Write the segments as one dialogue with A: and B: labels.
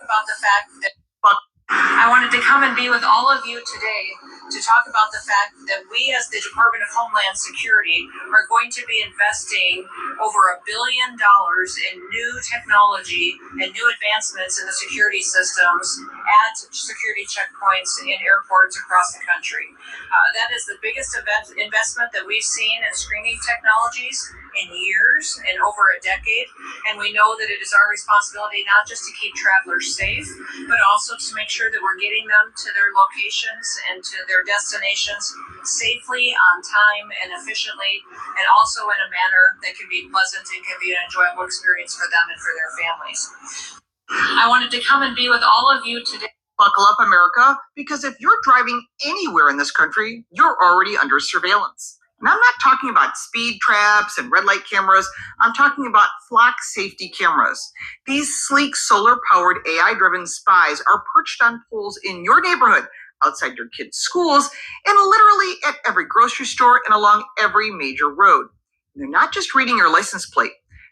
A: about the fact that I wanted to come and be with all of you today to talk about the fact that we as the Department of Homeland Security are going to be investing over $1 billion in new technology and new advancements in the security systems at security checkpoints in airports across the country. That is the biggest investment that we've seen in screening technologies in years, in over a decade, and we know that it is our responsibility not just to keep travelers safe, but also to make sure that we're getting them to their locations and to their destinations safely, on time, and efficiently, and also in a manner that can be pleasant and can be an enjoyable experience for them and for their families. I wanted to come and be with all of you today.
B: Buckle up, America, because if you're driving anywhere in this country, you're already under surveillance. And I'm not talking about speed traps and red light cameras. I'm talking about flock safety cameras. These sleek solar-powered AI-driven spies are perched on poles in your neighborhood, outside your kids' schools, and literally at every grocery store and along every major road. And they're not just reading your license plate.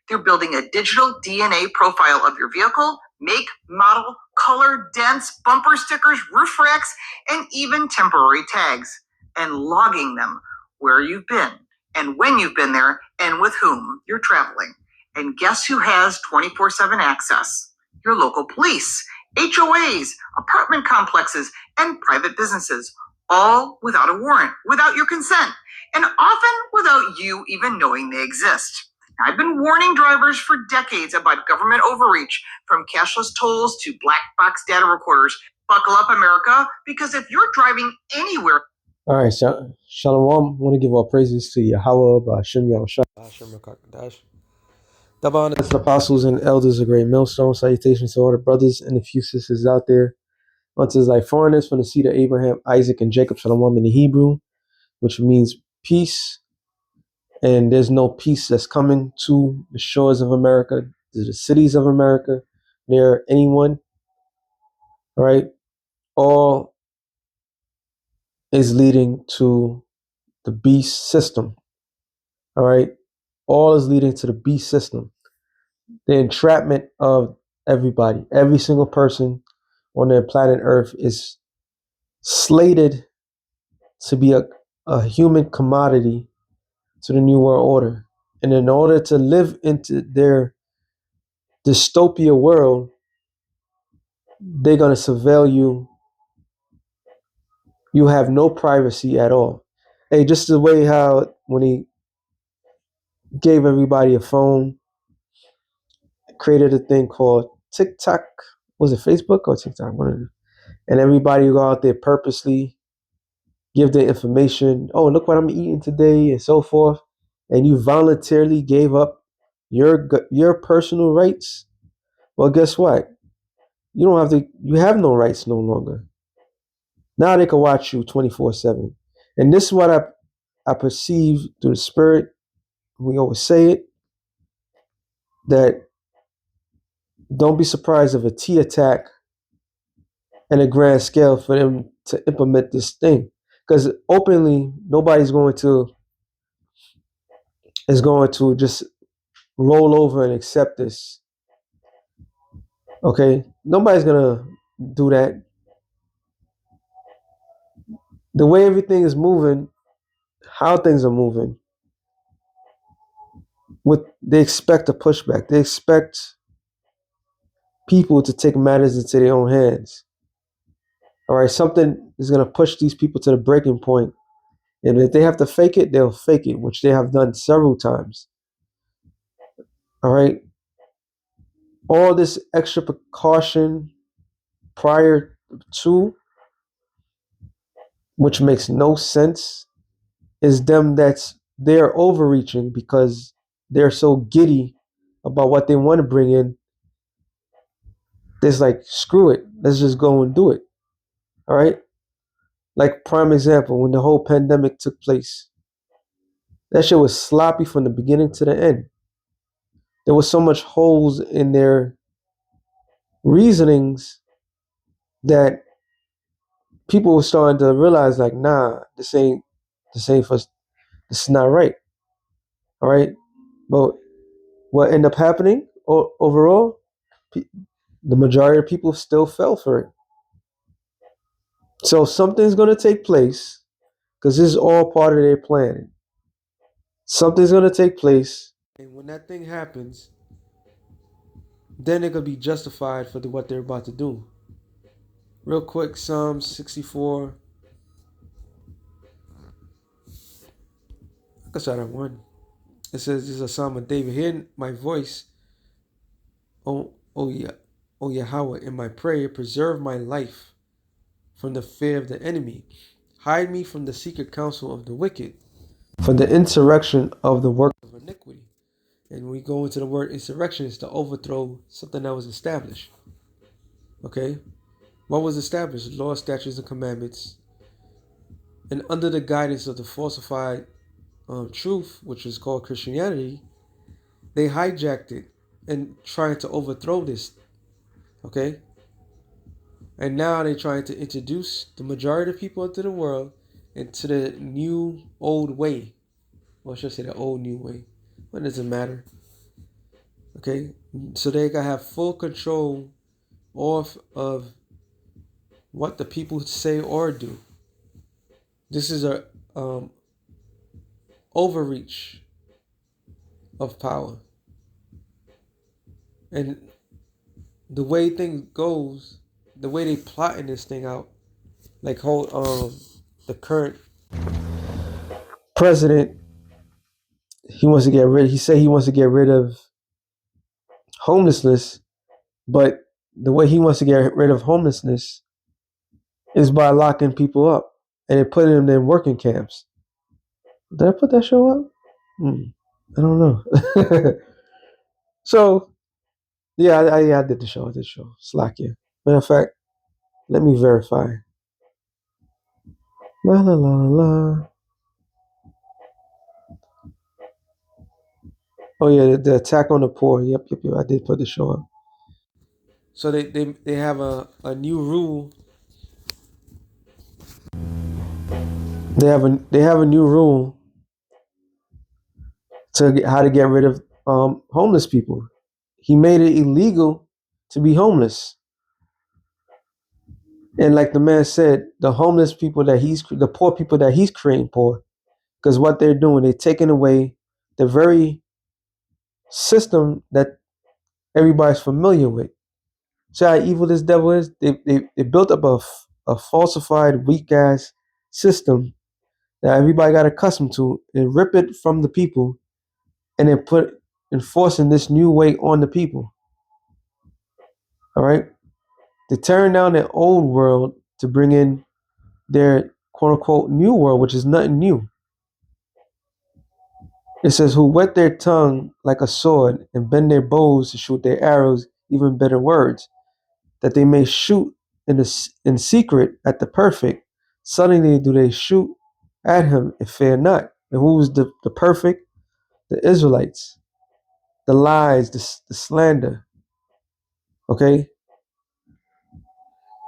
B: They're building a digital DNA profile of your vehicle, make, model, color, dents, bumper stickers, roof racks, and even temporary tags, and logging them where you've been and when you've been there and with whom you're traveling. And guess who has 24/7 access? Your local police, HOAs, apartment complexes, and private businesses, all without a warrant, without your consent, and often without you even knowing they exist. I've been warning drivers for decades about government overreach, from cashless tolls to black box data recorders. Buckle up, America, because if you're driving anywhere...
C: All right, Shalom. I want to give all praises to Yahweh, Ba'ashem Yahushua, Ba'ashem Rakakadash. Daban, as apostles and elders of Great Millstone. Salutations to all the brothers and a few sisters out there. Unto thy foreigners from the seed of Abraham, Isaac, and Jacob, Shalom in the Hebrew, which means peace. And there's no peace that's coming to the shores of America, to the cities of America, near anyone. All right. All is leading to the beast system. All right. All is leading to the beast system. The entrapment of everybody. Every single person on their planet Earth is slated to be a human commodity to the New World Order. And in order to live into their dystopia world, they're going to surveil you. You have no privacy at all. Hey, just the way how when he gave everybody a phone, created a thing called TikTok. Was it Facebook or TikTok? One of them. And everybody go out there purposely give their information. Oh, look what I'm eating today and so forth. And you voluntarily gave up your personal rights. Well, guess what? You don't have to. You have no rights no longer. Now they can watch you 24/7. And this is what I perceive through the spirit. We always say it, that don't be surprised if a T attack and a grand scale for them to implement this thing. Because openly, nobody's is going to just roll over and accept this. Okay? Nobody's going to do that. The way everything is moving, how things are moving, they expect a pushback. They expect people to take matters into their own hands. All right, something is going to push these people to the breaking point. And if they have to fake it, they'll fake it, which they have done several times. All right. All this extra precaution prior to, which makes no sense, is they're overreaching because they're so giddy about what they want to bring in. It's like, screw it. Let's just go and do it. All right. Like prime example, when the whole pandemic took place, that shit was sloppy from the beginning to the end. There was so much holes in their reasonings that people were starting to realize, like, nah, this ain't for, this is not right. All right. But what ended up happening overall, the majority of people still fell for it. So something's going to take place because this is all part of their planning. Something's going to take place. And when that thing happens, then they're going to be justified for what they're about to do. Real quick, Psalm 64. I can start at 1. It says, this is a Psalm of David. Hear my voice, O Yahweh, in my prayer. Preserve my life from the fear of the enemy. Hide me from the secret counsel of the wicked, from the insurrection of the work of iniquity. And when we go into the word insurrection, it's to overthrow something that was established. Okay? What was established? Law, statutes, and commandments. And under the guidance of the falsified truth, which is called Christianity, they hijacked it and trying to overthrow this. Okay? And now they're trying to introduce the majority of people into the world into the new old way. Well, I should say the old new way. What does it matter? Okay? So they can have full control of what the people say or do. This is a overreach of power. And the way things goes, the way they plotting this thing out, like the current president, he wants to get rid. He said he wants to get rid of homelessness, but the way he wants to get rid of homelessness is by locking people up and then putting them in working camps. Did I put that show up? I don't know. So yeah, I did the show. I did the show. Slack yeah. Matter of fact, let me verify. La la la la la. Oh yeah, the attack on the poor. Yep. I did put the show up. So they have a new rule. They have a new rule to how to get rid of homeless people. He made it illegal to be homeless. And like the man said, the homeless people the poor people that he's creating poor, because what they're doing, they're taking away the very system that everybody's familiar with. See how evil this devil is? They built up a falsified, weak ass system that everybody got accustomed to and rip it from the people and then enforcing this new way on the people. All right? They're tearing down their old world to bring in their quote unquote new world, which is nothing new. It says, who whet their tongue like a sword and bend their bows to shoot their arrows, even better words, that they may shoot in secret at the perfect. Suddenly do they shoot at him and fear not. And who was the perfect? The Israelites. The lies, the slander. Okay?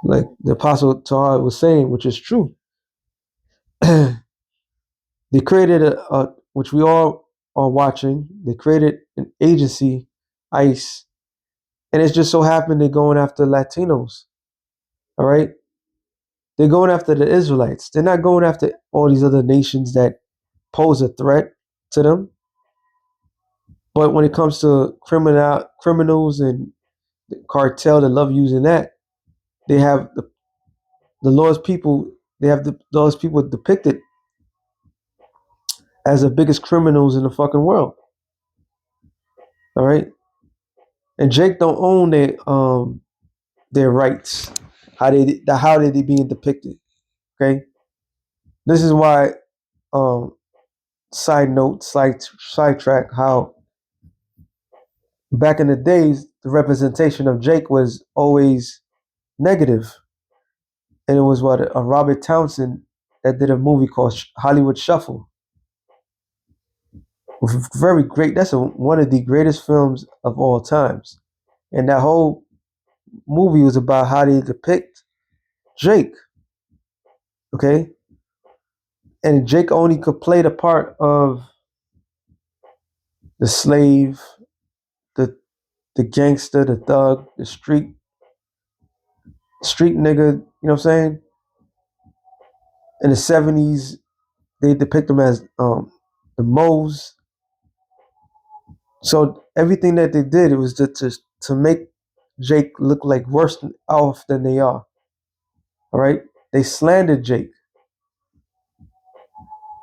C: Like the Apostle Paul was saying, which is true. They created which we all are watching, they created an agency, ICE, and it just so happened they're going after Latinos. All right? They're going after the Israelites. They're not going after all these other nations that pose a threat to them. But when it comes to criminals and the cartel that love using that, they have the Lord's people. They have the Lord's people depicted as the biggest criminals in the fucking world. All right, and Jake don't own their rights. How are they being depicted? Okay, this is why. Side note, sidetrack. How back in the days, the representation of Jake was always negative. And it was a Robert Townsend that did a movie called Hollywood Shuffle. Very great. That's one of the greatest films of all times. And that whole movie was about how they depict Jake. Okay? And Jake only could play the part of the slave, the gangster, the thug, the street street nigga, you know what I'm saying? In the 70s, they depict him as the Moes. So everything that they did, it was to make Jake look like worse off than they are. All right? They slandered Jake.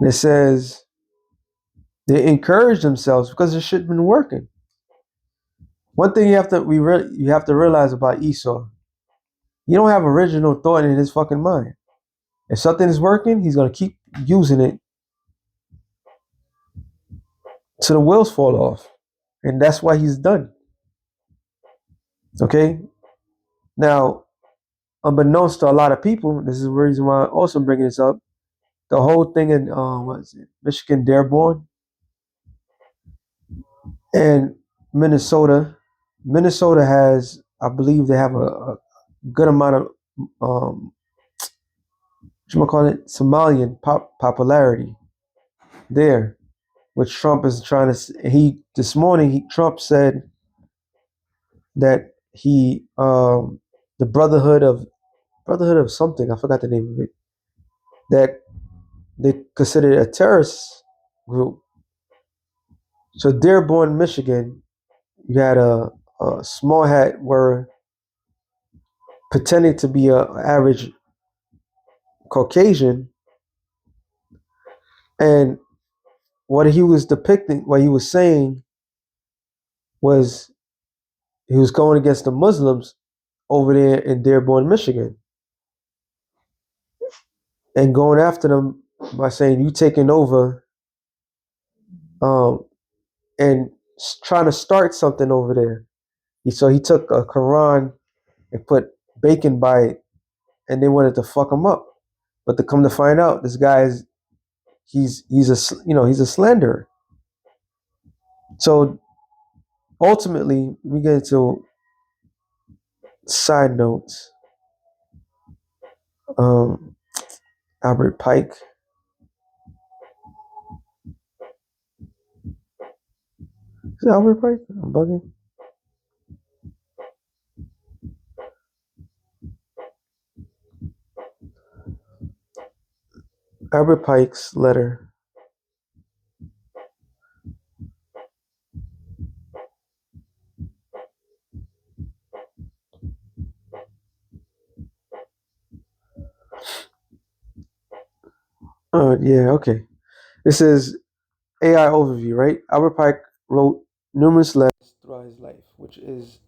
C: And it says they encouraged themselves because this shit been working. One thing you have to realize about Esau, he don't have original thought in his fucking mind. If something is working, he's gonna keep using it till the wheels fall off, and that's why he's done. Okay. Now, unbeknownst to a lot of people, this is the reason why I'm also bringing this up. The whole thing in what is it, Michigan Dearborn and Minnesota. Minnesota has, I believe, they have a good amount of what you call it, Somalian popularity there, which Trump is trying to. He this morning, Trump said that he the Brotherhood of something, I forgot the name of it, that they considered a terrorist group. So Dearborn, Michigan, you had a small hat were pretending to be a average Caucasian, and what he was depicting, what he was saying was he was going against the Muslims over there in Dearborn, Michigan, and going after them by saying you taking over, um, and trying to start something over there. So he took a Quran and put bacon by it, and they wanted to fuck him up. But to come to find out, this guy is he's a slanderer. So ultimately, we get into side notes. Albert Pike. Is it Albert Pike? I'm bugging. Albert Pike's letter. Oh yeah, okay. This is AI overview, right? Albert Pike wrote numerous letters throughout his life, which is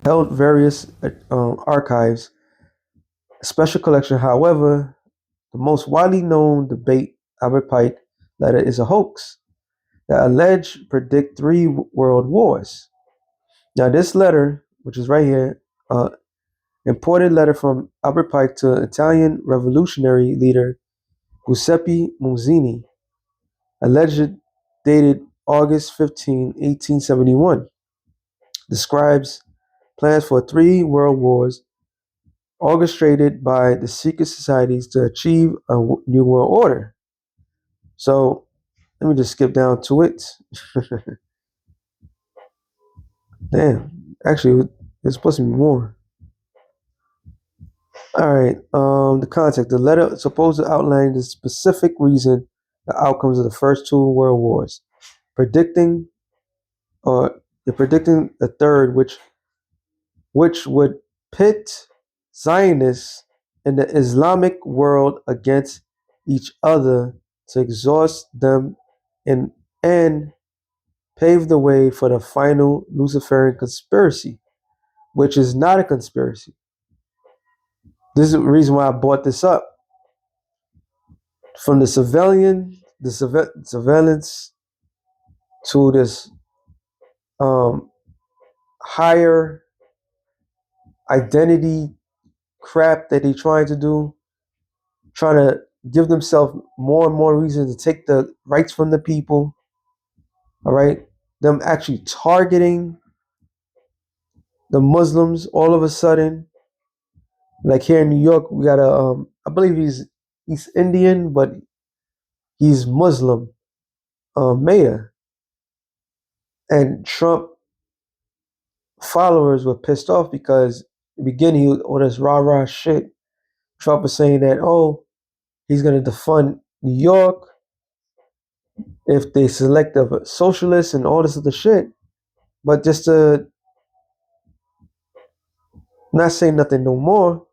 C: held various archives, a special collection. However, the most widely known debate Albert Pike letter is a hoax that alleged predict three world wars. Now, this letter, which is right here, imported letter from Albert Pike to Italian revolutionary leader Giuseppe Mazzini, alleged dated August 15, 1871, describes plans for three world wars orchestrated by the secret societies to achieve a new world order. So let me just skip down to it. Damn, actually, there's supposed to be more. All right. The context. The letter supposed to outline the specific reason, the outcomes of the first two world wars, predicting, or they're predicting the third, which would pit Zionists in the Islamic world against each other to exhaust them and pave the way for the final Luciferian conspiracy, which is not a conspiracy. This is the reason why I brought this up. From the surveillance to this higher identity crap that they're trying to do, trying to give themselves more and more reasons to take the rights from the people. All right, them actually targeting the Muslims all of a sudden. Like here in New York, we got I believe he's Indian, but he's Muslim, mayor, and Trump followers were pissed off because the beginning, all this rah rah shit. Trump was saying that, oh, he's going to defund New York if they select a socialist and all this other shit. But just to not say nothing no more,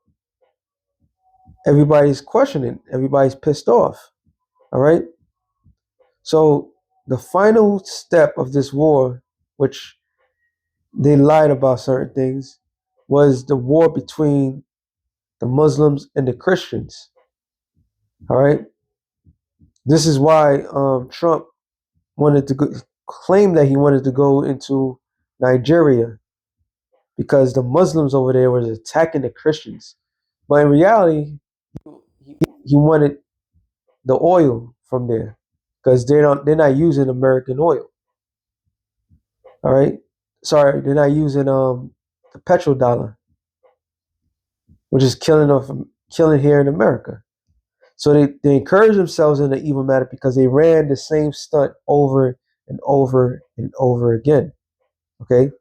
C: everybody's questioning, everybody's pissed off. All right. So the final step of this war, which they lied about certain things, was the war between the Muslims and the Christians. All right. This is why Trump wanted to claim that he wanted to go into Nigeria because the Muslims over there were attacking the Christians. But in reality, he wanted the oil from there because they're not using American oil. All right. Sorry, they're not using the petrodollar, which is killing here in America. So they encourage themselves in the evil matter because they ran the same stunt over and over and over again. Okay?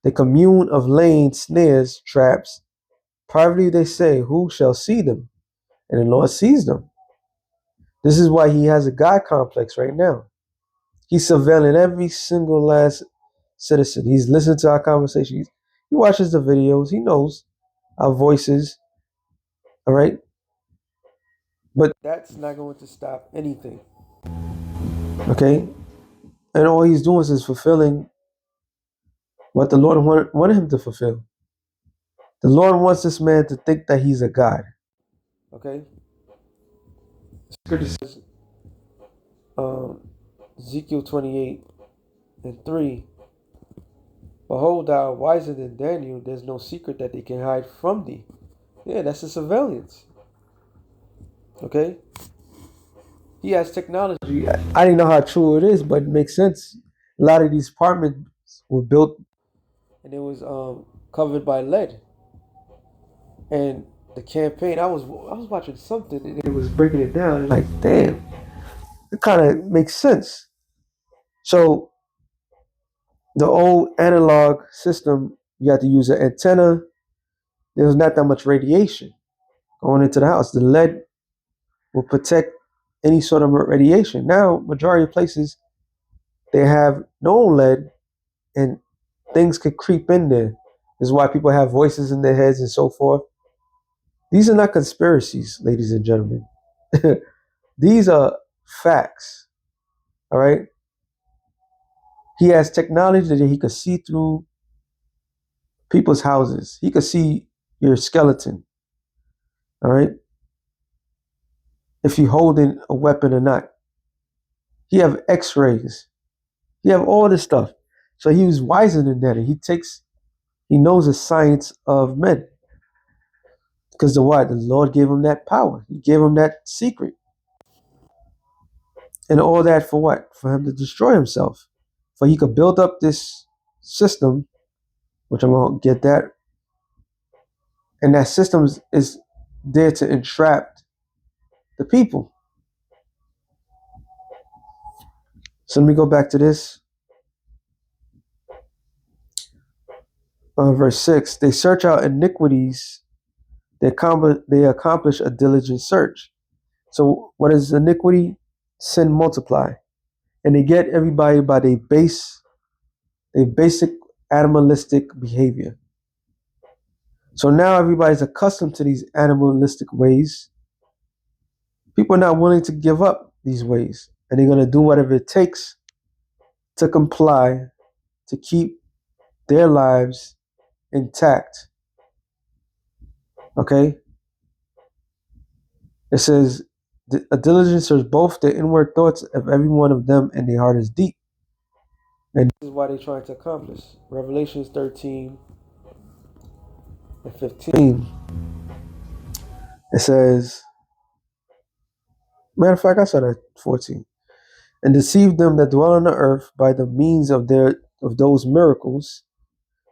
C: The commune of laying snares, traps, privately they say, who shall see them? And the Lord sees them. This is why he has a God complex right now. He's surveilling every single last citizen. He's listening to our conversations. He watches the videos. He knows our voices. All right? But that's not going to stop anything. Okay? And all he's doing is fulfilling what the Lord wanted him to fulfill. The Lord wants this man to think that he's a God. Okay? Scripture says, Ezekiel 28:3, behold, thou art wiser than Daniel. There's no secret that they can hide from thee. Yeah, that's the surveillance. Okay? He has technology. I didn't know how true it is, but it makes sense. A lot of these apartments were built and it was covered by lead. And the campaign, I was watching something and it was breaking it down. Like, damn, it kind of makes sense. So the old analog system, you had to use an antenna. There was not that much radiation going into the house. The lead will protect any sort of radiation. Now, majority of places they have no lead, and things could creep in there. This is why people have voices in their heads and so forth. These are not conspiracies, ladies and gentlemen. These are facts. All right. He has technology that he could see through people's houses. He could see your skeleton. All right. If you're holding a weapon or not. He have X-rays. He have all this stuff. So he was wiser than that. And he knows the science of men. Because the Lord gave him that power. He gave him that secret. And all that for what? For him to destroy himself. For he could build up this system, which I'm going to get that. And that system is there to entrap the people. So let me go back to this. Verse 6. They search out iniquities. They accomplish a diligent search. So what is iniquity? Sin multiply. And they get everybody by their basic animalistic behavior. So now everybody's accustomed to these animalistic ways. People are not willing to give up these ways. And they're going to do whatever it takes to comply, to keep their lives intact. Okay? It says, a diligence search both the inward thoughts of every one of them, and their heart is deep. And this is what they're trying to accomplish. Revelations 13 and 15. It says, matter of fact, I said 14. And deceive them that dwell on the earth by the means of those miracles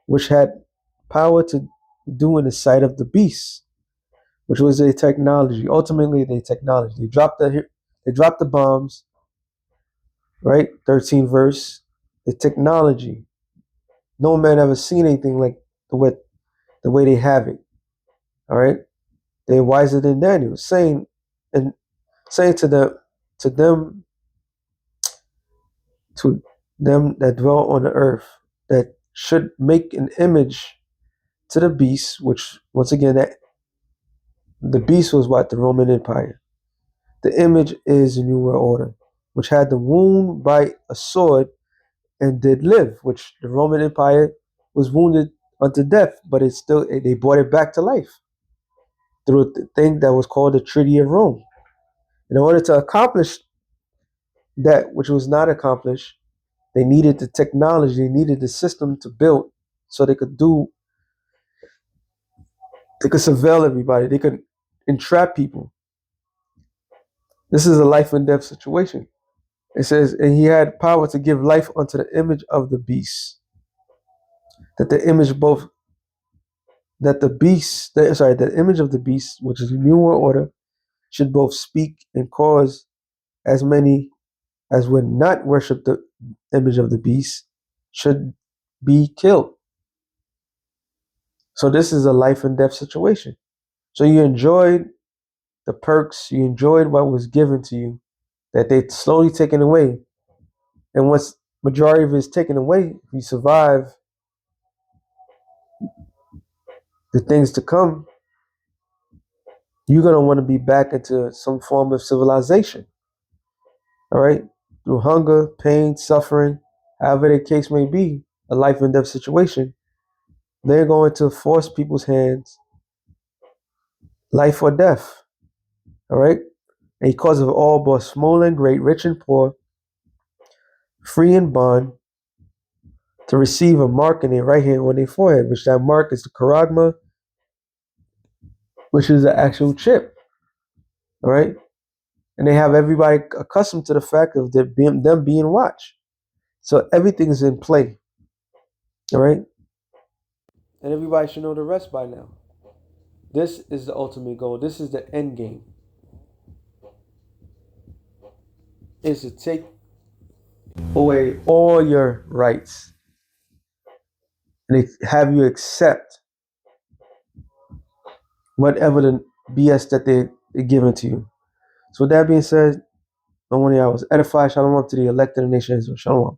C: which had power to do in the sight of the beast, which was their technology. Ultimately, their technology. They dropped the bombs, right? 13 verse. The technology. No man ever seen anything like what the way they have it. All right, they're wiser than Daniel, saying to them to them that dwell on the earth that should make an image to the beast, which once again that the beast was what? The Roman Empire. The image is the New World Order, which had the wound by a sword and did live, which the Roman Empire was wounded unto death, but they brought it back to life through the thing that was called the Treaty of Rome. In order to accomplish that which was not accomplished, they needed the technology, they needed the system to build so they could surveil everybody, they could entrap people. This is a life and death situation. It says, and he had power to give life unto the image of the beast. That the image both the image of the beast, which is the New World Order, should both speak and cause as many as would not worship the image of the beast should be killed. So this is a life and death situation. So you enjoyed the perks, you enjoyed what was given to you, that they slowly taken away. And once majority of it is taken away, if you survive the things to come, you're gonna want to be back into some form of civilization. All right? Through hunger, pain, suffering, however the case may be, a life and death situation, they're going to force people's hands, life or death. All right? And because of all, both small and great, rich and poor, free and bond, to receive a mark in their right hand on their forehead, which that mark is the charagma, which is the actual chip. All right? And they have everybody accustomed to the fact of them being watched. So everything is in play. All right? And everybody should know the rest by now. This is the ultimate goal. This is the end game. Is to take away all your rights and have you accept whatever the BS that they're giving to you. So with that being said, I want to was edified. Shalom up to the elect of the nation Israel. Shalom.